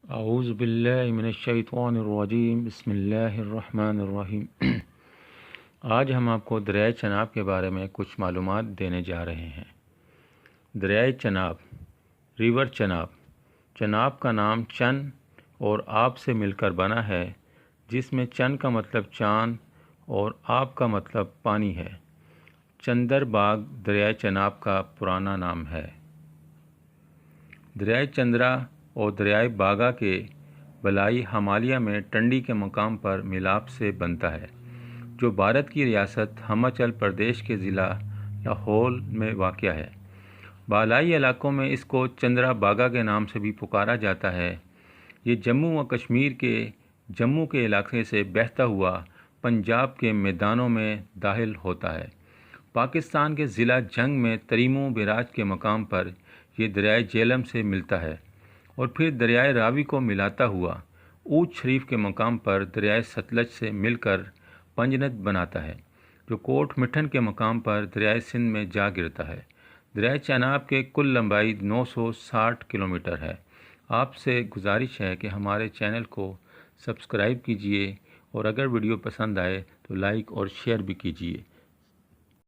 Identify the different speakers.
Speaker 1: اعوذ باللہ من الشیطان الرجیم بسم اللہ الرحمن الرحیم۔ آج ہم آپ کو دریائے چناب کے بارے میں کچھ معلومات دینے جا رہے ہیں۔ دریائے چناب، ریور چناب۔ چناب کا نام چن اور آب سے مل کر بنا ہے، جس میں چن کا مطلب چاند اور آب کا مطلب پانی ہے۔ چندر باغ دریائے چناب کا پرانا نام ہے۔ دریائے چندرا اور دریائے باگا کے بالائی ہمالیہ میں ٹنڈی کے مقام پر ملاپ سے بنتا ہے، جو بھارت کی ریاست ہماچل پردیش کے ضلع لاہور میں واقع ہے۔ بالائی علاقوں میں اس کو چندرا باگا کے نام سے بھی پکارا جاتا ہے۔ یہ جموں و کشمیر کے جموں کے علاقے سے بہتا ہوا پنجاب کے میدانوں میں داخل ہوتا ہے۔ پاکستان کے ضلع جنگ میں تریمو بیراج کے مقام پر یہ دریائے جہلم سے ملتا ہے اور پھر دریائے راوی کو ملاتا ہوا اونچ شریف کے مقام پر دریائے ستلج سے مل کر پنجنت بناتا ہے، جو کوٹ مٹھن کے مقام پر دریائے سندھ میں جا گرتا ہے۔ دریائے چناب کی کل لمبائی 960 کلومیٹر ہے۔ آپ سے گزارش ہے کہ ہمارے چینل کو سبسکرائب کیجیے اور اگر ویڈیو پسند آئے تو لائک اور شیئر بھی کیجیے۔